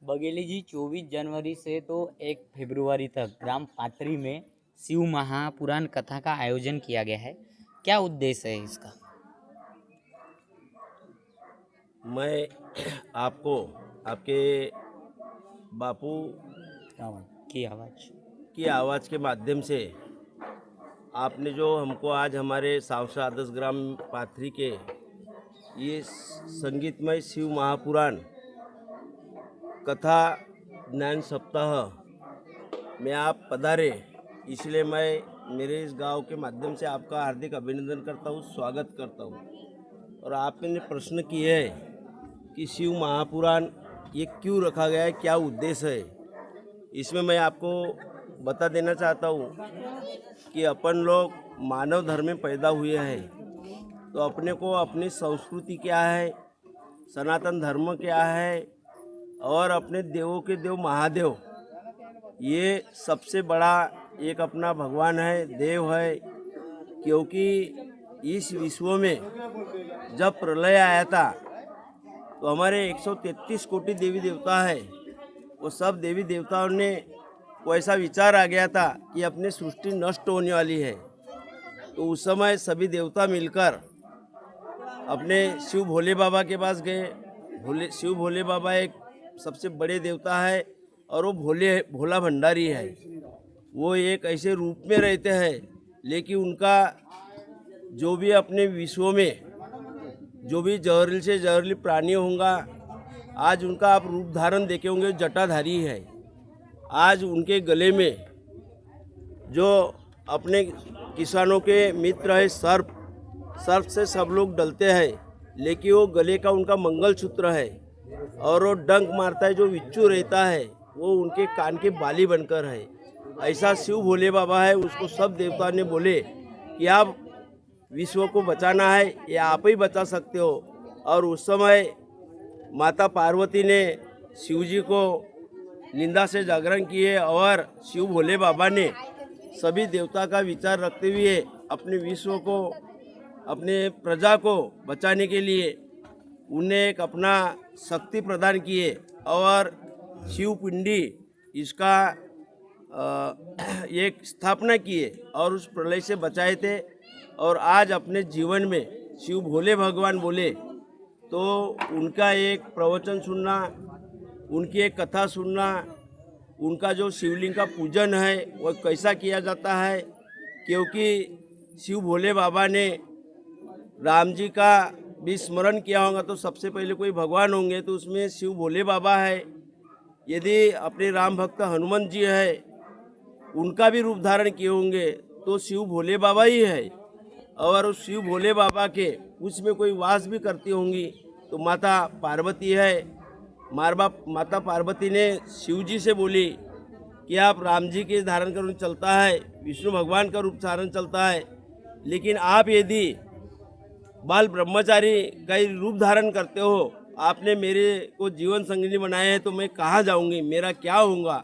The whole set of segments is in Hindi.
बघेली जी 24 जनवरी से तो 1 फरवरी तक ग्राम पाथरी में शिव महापुराण कथा का आयोजन किया गया है। क्या उद्देश्य है इसका? मैं आपको आपके बापू की आवाज़ की आवाज़ के माध्यम से आपने जो हमको आज हमारे सांसद आदर्श ग्राम पाथरी के ये संगीतमय शिव महापुराण कथा ज्ञान सप्ताह में आप पधारे, इसलिए मैं मेरे इस गांव के माध्यम से आपका हार्दिक अभिनंदन करता हूँ, स्वागत करता हूँ। और आपने प्रश्न किए है कि शिव महापुराण ये क्यों रखा गया है, क्या उद्देश्य है, इसमें मैं आपको बता देना चाहता हूँ कि अपन लोग मानव धर्म में पैदा हुए हैं, तो अपने को अपनी संस्कृति क्या है, सनातन धर्म क्या है और अपने देवों के देव महादेव ये सबसे बड़ा एक अपना भगवान है, देव है। क्योंकि इस विश्व में जब प्रलय आया था तो हमारे 133 कोटि देवी देवता है, वो सब देवी देवताओं ने को ऐसा विचार आ गया था कि अपनी सृष्टि नष्ट होने वाली है। तो उस समय सभी देवता मिलकर अपने शिव भोले बाबा के पास गए। शिव भोले बाबा एक सबसे बड़े देवता है और वो भोला भंडारी है। वो एक ऐसे रूप में रहते हैं, लेकिन उनका जो भी अपने विश्व में जो भी जहरील से जहरीली प्राणी होगा, आज उनका आप रूप धारण देखे होंगे, जटाधारी है। आज उनके गले में जो अपने किसानों के मित्र है सर्प से सब लोग डलते हैं, लेकिन वो गले का उनका मंगलसूत्र है। और वो डंक मारता है, जो विच्चू रहता है वो उनके कान के बाली बनकर है। ऐसा शिव भोले बाबा है। उसको सब देवता ने बोले कि आप विश्व को बचाना है, ये आप ही बचा सकते हो। और उस समय माता पार्वती ने शिव जी को निंदा से जागरण किए और शिव भोले बाबा ने सभी देवता का विचार रखते हुए अपने विश्व को, अपने प्रजा को बचाने के लिए उन्हें एक अपना शक्ति प्रदान किए और शिव पिंडी इसका एक स्थापना किए और उस प्रलय से बचाए थे। और आज अपने जीवन में शिव भोले भगवान बोले तो उनका एक प्रवचन सुनना, उनकी एक कथा सुनना, उनका जो शिवलिंग का पूजन है वो कैसा किया जाता है। क्योंकि शिव भोले बाबा ने राम जी का भी स्मरण किया होगा तो सबसे पहले कोई भगवान होंगे तो उसमें शिव भोले बाबा है। यदि अपने राम भक्त हनुमान जी है, उनका भी रूप धारण किए होंगे तो शिव भोले बाबा ही है। और उस शिव भोले बाबा के उसमें कोई वास भी करती होंगी तो माता पार्वती है। माता पार्वती ने शिव जी से बोली कि आप राम जी के धारण कर चलता है, विष्णु भगवान का रूप धारण चलता है, लेकिन आप यदि बाल ब्रह्मचारी का रूप धारण करते हो, आपने मेरे को जीवन संगिनी बनाए हैं, तो मैं कहाँ जाऊंगी, मेरा क्या होगा।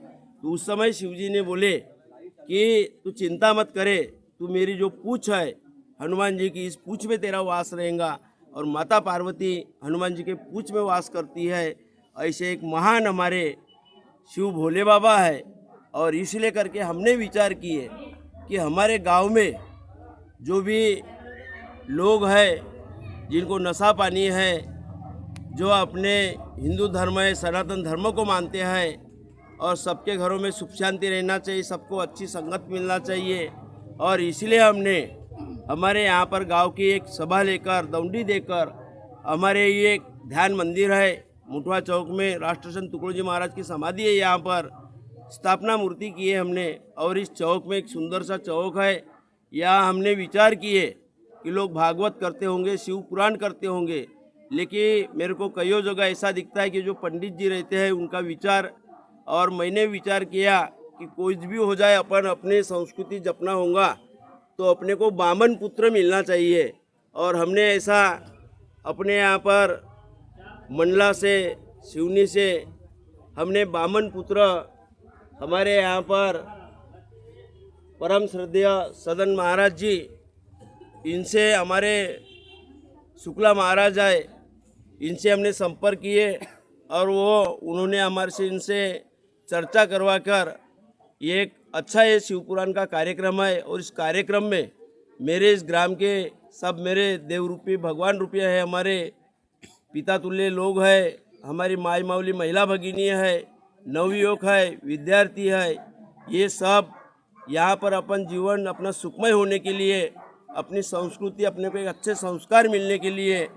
तो उस समय शिवजी ने बोले कि तू चिंता मत करे, तू मेरी जो पूँछ है हनुमान जी की, इस पूँछ में तेरा वास रहेगा। और माता पार्वती हनुमान जी के पूँछ में वास करती है। ऐसे एक महान हमारे शिव भोले बाबा है। और इसलिए करके हमने विचार किए कि हमारे गांव में जो भी लोग हैं जिनको नशा पानी है, जो अपने हिंदू धर्म है, सनातन धर्म को मानते हैं, और सबके घरों में सुख शांति रहना चाहिए, सबको अच्छी संगत मिलना चाहिए। और इसलिए हमने हमारे यहाँ पर गांव की एक सभा लेकर, दौंडी देकर, हमारे ये एक ध्यान मंदिर है मुठवा चौक में, राष्ट्रसंत तुकडोजी महाराज की समाधि है, यहाँ पर स्थापना मूर्ति की है हमने। और इस चौक में एक सुंदर सा चौक है, यहाँ हमने विचार किए कि लोग भागवत करते होंगे, शिव पुराण करते होंगे, लेकिन मेरे को कई जगह ऐसा दिखता है कि जो पंडित जी रहते हैं उनका विचार, और मैंने विचार किया कि कोई भी हो जाए, अपन अपने संस्कृति जपना होगा तो अपने को बामन पुत्र मिलना चाहिए। और हमने ऐसा अपने यहाँ पर मंडला से, सिवनी से हमने बामन पुत्र हमारे यहाँ पर परम श्रद्धेय सदन महाराज जी, इनसे हमारे शुक्ला महाराज आए, इनसे हमने संपर्क किए और उन्होंने हमारे से इनसे चर्चा करवा कर ये एक अच्छा ये शिव पुराण का कार्यक्रम है और इस कार्यक्रम में मेरे इस ग्राम के सब मेरे देव रूपी भगवान रूपी है, हमारे पिता तुल्य लोग है, हमारी माई माऊली महिला भगिनी है, नवयुवक है, विद्यार्थी है, ये सब यहाँ पर अपन जीवन अपना सुखमय होने के लिए, अपनी संस्कृति, अपने को एक अच्छे संस्कार मिलने के लिए,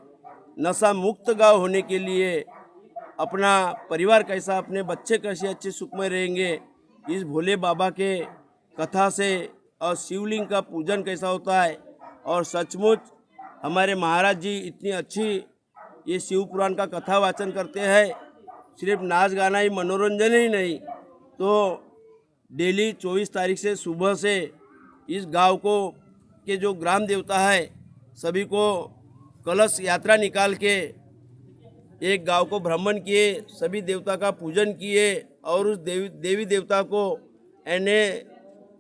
नशा मुक्त गांव होने के लिए, अपना परिवार कैसा, अपने बच्चे कैसे अच्छे सुखमय रहेंगे, इस भोले बाबा के कथा से और शिवलिंग का पूजन कैसा होता है। और सचमुच हमारे महाराज जी इतनी अच्छी ये शिव पुराण का कथा वाचन करते हैं, सिर्फ नाच गाना ही मनोरंजन ही नहीं, तो डेली 24 तारीख से सुबह से इस गांव को के जो ग्राम देवता है सभी को कलश यात्रा निकाल के एक गांव को भ्रमण किए, सभी देवता का पूजन किए और उस देवी देवता को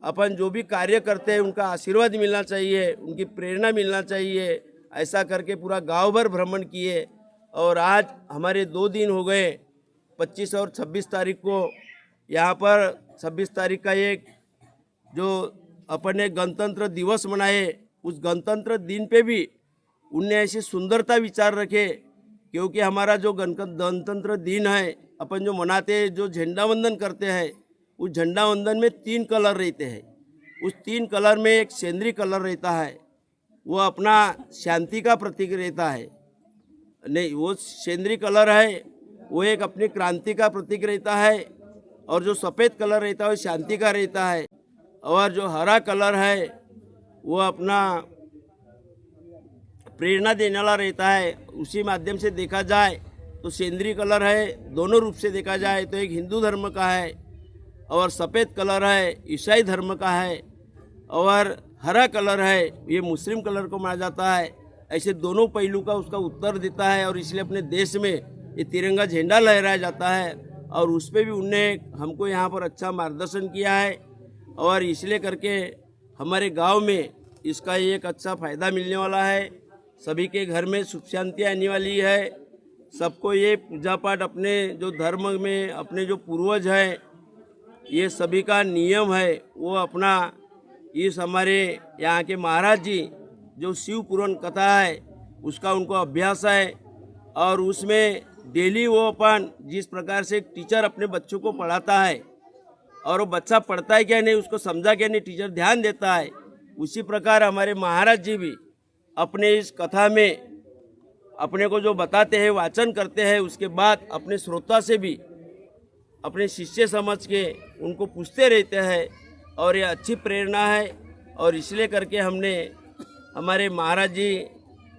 अपन जो भी कार्य करते हैं उनका आशीर्वाद मिलना चाहिए, उनकी प्रेरणा मिलना चाहिए, ऐसा करके पूरा गांव भर भ्रमण किए। और आज हमारे 2 दिन हो गए, 25 और 26 तारीख को यहाँ पर 26 तारीख का एक जो अपन ने गणतंत्र दिवस मनाए, उस गणतंत्र दिन पे भी उनने ऐसी सुंदरता विचार रखे, क्योंकि हमारा जो गणतंत्र दिन है अपन जो मनाते हैं, जो झंडा वंदन करते हैं, उस झंडा वंदन में 3 कलर रहते हैं। उस 3 कलर में एक सेंद्रीय कलर रहता है, वो अपना शांति का प्रतीक रहता है, नहीं वो सेंद्रीय कलर है वो एक अपनी क्रांति का प्रतीक रहता है, और जो सफ़ेद कलर रहता है वो शांति का रहता है, और जो हरा कलर है वो अपना प्रेरणा देने वाला रहता है। उसी माध्यम से देखा जाए तो सेंद्रीय कलर है, दोनों रूप से देखा जाए तो एक हिंदू धर्म का है और सफ़ेद कलर है ईसाई धर्म का है, और हरा कलर है ये मुस्लिम कलर को माना जाता है। ऐसे दोनों पहलू का उसका उत्तर देता है, और इसलिए अपने देश में ये तिरंगा झंडा लहराया जाता है, और उस पर भी उनने हमको यहाँ पर अच्छा मार्गदर्शन किया है, और इसलिए करके हमारे गांव में इसका एक अच्छा फ़ायदा मिलने वाला है। सभी के घर में सुख शांति आने वाली है। सबको ये पूजा पाठ अपने जो धर्म में अपने जो पूर्वज हैं ये सभी का नियम है, वो अपना इस हमारे यहाँ के महाराज जी जो शिव पुराण कथा है उसका उनको अभ्यास है, और उसमें डेली वो अपन जिस प्रकार से एक टीचर अपने बच्चों को पढ़ाता है और वो बच्चा पढ़ता है क्या नहीं, उसको समझा क्या नहीं, टीचर ध्यान देता है, उसी प्रकार हमारे महाराज जी भी अपने इस कथा में अपने को जो बताते हैं, वाचन करते हैं, उसके बाद अपने श्रोता से भी अपने शिष्य समझ के उनको पूछते रहते हैं, और ये अच्छी प्रेरणा है। और इसलिए करके हमने हमारे महाराज जी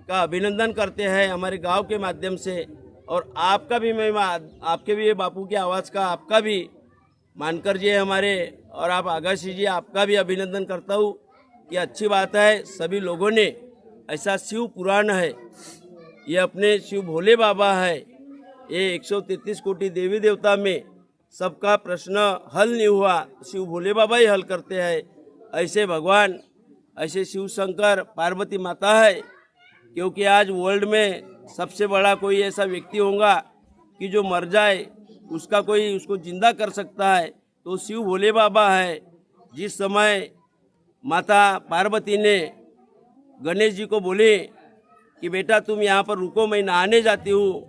का अभिनंदन करते हैं हमारे गांव के माध्यम से, और आपका भी मैं आपके भी बापू की आवाज़ का आपका भी मानकर जी हमारे, और आप आगाशी जी आपका भी अभिनंदन करता हूँ कि अच्छी बात है सभी लोगों ने ऐसा शिव पुराण है, ये अपने शिव भोले बाबा है, ये 133 कोटि देवी देवता में सबका प्रश्न हल नहीं हुआ, शिव भोले बाबा ही हल करते हैं। ऐसे भगवान, ऐसे शिव शंकर पार्वती माता है, क्योंकि आज वर्ल्ड में सबसे बड़ा कोई ऐसा व्यक्ति होगा कि जो मर जाए उसका कोई उसको जिंदा कर सकता है तो शिव भोले बाबा है। जिस समय माता पार्वती ने गणेश जी को बोले कि बेटा तुम यहाँ पर रुको, मैं नहाने जाती हूँ,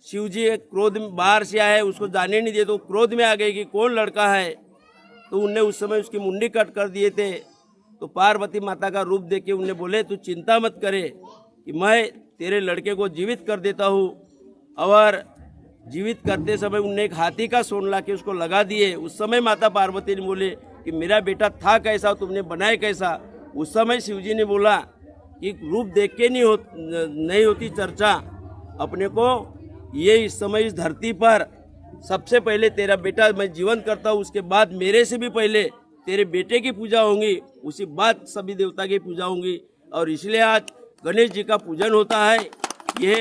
शिव जी क्रोध में बाहर से आए, उसको जाने नहीं दिए, तो क्रोध में आ गए कि कौन लड़का है, तो उनने उस समय उसकी मुंडी कट कर दिए थे। तो पार्वती माता का रूप देख के उनने बोले तू चिंता मत करे कि मैं तेरे लड़के को जीवित कर देता हूँ, और जीवित करते समय उनने एक हाथी का सोन ला के उसको लगा दिए। उस समय माता पार्वती ने बोले कि मेरा बेटा था कैसा, तुमने बनाया कैसा। उस समय शिवजी ने बोला कि रूप देख के नहीं होती चर्चा, अपने को ये इस समय इस धरती पर सबसे पहले तेरा बेटा मैं जीवन करता हूँ, उसके बाद मेरे से भी पहले तेरे बेटे की पूजा होंगी, उसी बाद सभी देवता की पूजा होंगी। और इसलिए आज गणेश जी का पूजन होता है। ये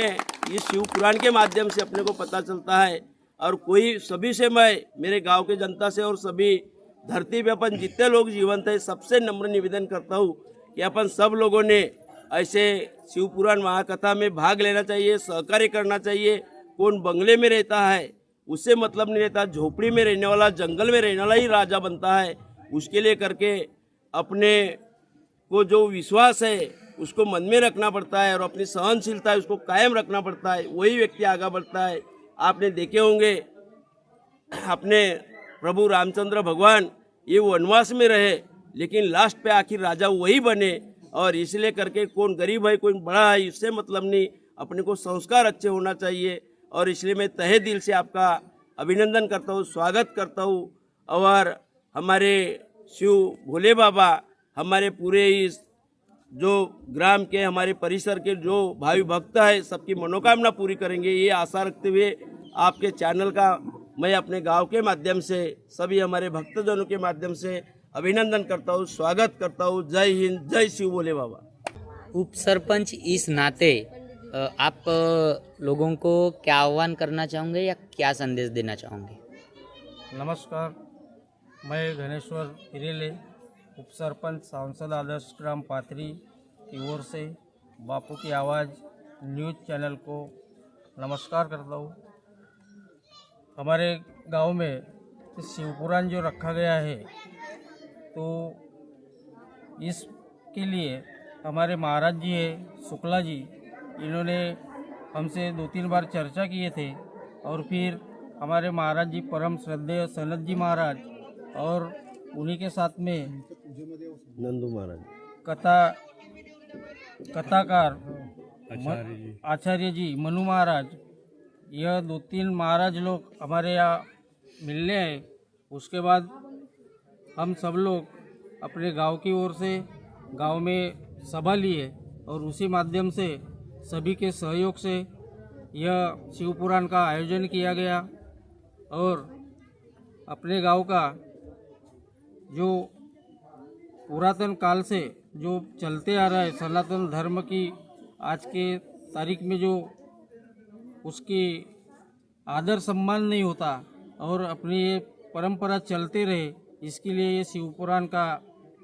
इस शिव पुराण के माध्यम से अपने को पता चलता है। और कोई सभी से मैं मेरे गांव के जनता से और सभी धरती पे अपन जितने लोग जीवंत हैं सबसे नम्र निवेदन करता हूँ कि अपन सब लोगों ने ऐसे शिव पुराण महाकथा में भाग लेना चाहिए, सहकार्य करना चाहिए। कौन बंगले में रहता है उससे मतलब नहीं रहता, झोपड़ी में रहने वाला, जंगल में रहने वाला ही राजा बनता है। उसके लिए करके अपने को जो विश्वास है उसको मन में रखना पड़ता है और अपनी सहनशीलता है उसको कायम रखना पड़ता है, वही व्यक्ति आगे बढ़ता है। आपने देखे होंगे अपने प्रभु रामचंद्र भगवान ये वनवास में रहे लेकिन लास्ट पे आखिर राजा वही बने। और इसलिए करके कौन गरीब है कौन बड़ा है इससे मतलब नहीं, अपने को संस्कार अच्छे होना चाहिए। और इसलिए मैं तहे दिल से आपका अभिनंदन करता हूँ, स्वागत करता हूँ। और हमारे शिव भोले बाबा हमारे पूरे इस जो ग्राम के हमारे परिसर के जो भाई भक्त है सबकी मनोकामना पूरी करेंगे, ये आशा रखते हुए आपके चैनल का मैं अपने गांव के माध्यम से सभी हमारे भक्तजनों के माध्यम से अभिनंदन करता हूँ, स्वागत करता हूँ। जय हिंद, जय शिव भोले बाबा। उप सरपंच इस नाते आप लोगों को क्या आह्वान करना चाहोगे या क्या संदेश देना चाहोगे? नमस्कार, मैं घनेश्वर हिरेले, उप सरपंच सांसद आदर्श ग्राम पाथरी की ओर से बापू की आवाज़ न्यूज़ चैनल को नमस्कार करता हूँ। हमारे गांव में शिवपुराण जो रखा गया है तो इसके लिए हमारे महाराज जी है शुक्ला जी, इन्होंने हमसे 2-3 बार चर्चा किए थे। और फिर हमारे महाराज जी परम श्रद्धेय सनत जी महाराज और उन्हीं के साथ में नंदू महाराज कथाकार आचार्य जी मनु महाराज, यह 2-3 महाराज लोग हमारे यहाँ मिलने आए। उसके बाद हम सब लोग अपने गांव की ओर से गांव में सभा लिए और उसी माध्यम से सभी के सहयोग से यह शिवपुराण का आयोजन किया गया। और अपने गांव का जो पुरातन काल से जो चलते आ रहा है सनातन धर्म की, आज के तारीख में जो उसकी आदर सम्मान नहीं होता और अपनी ये परंपरा चलते रहे, इसके लिए ये शिवपुराण का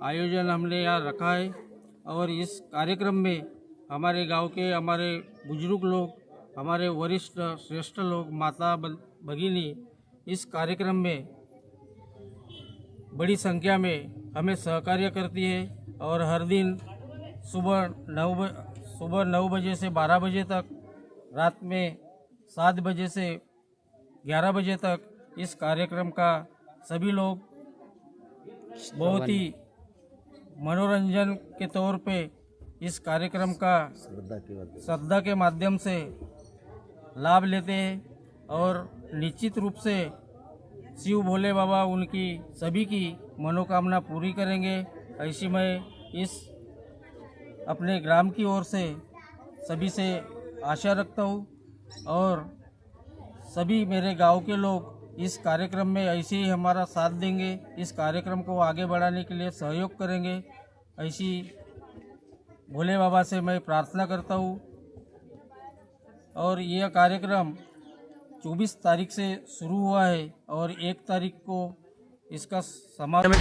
आयोजन हमने यहाँ रखा है। और इस कार्यक्रम में हमारे गांव के हमारे बुजुर्ग लोग, हमारे वरिष्ठ श्रेष्ठ लोग, माता भगिनी इस कार्यक्रम में बड़ी संख्या में हमें सहकार्य करती है। और हर दिन सुबह 9 बजे से 12 बजे तक, रात में 7 बजे से 11 बजे तक इस कार्यक्रम का सभी लोग बहुत ही मनोरंजन के तौर पे इस कार्यक्रम का श्रद्धा के माध्यम से लाभ लेते हैं। और निश्चित रूप से शिव भोले बाबा उनकी सभी की मनोकामना पूरी करेंगे, ऐसी मैं इस अपने ग्राम की ओर से सभी से आशा रखता हूँ। और सभी मेरे गांव के लोग इस कार्यक्रम में ऐसे ही हमारा साथ देंगे, इस कार्यक्रम को आगे बढ़ाने के लिए सहयोग करेंगे, ऐसी भोले बाबा से मैं प्रार्थना करता हूँ। और यह कार्यक्रम 24 तारीख से शुरू हुआ है और 1 तारीख को इसका समापन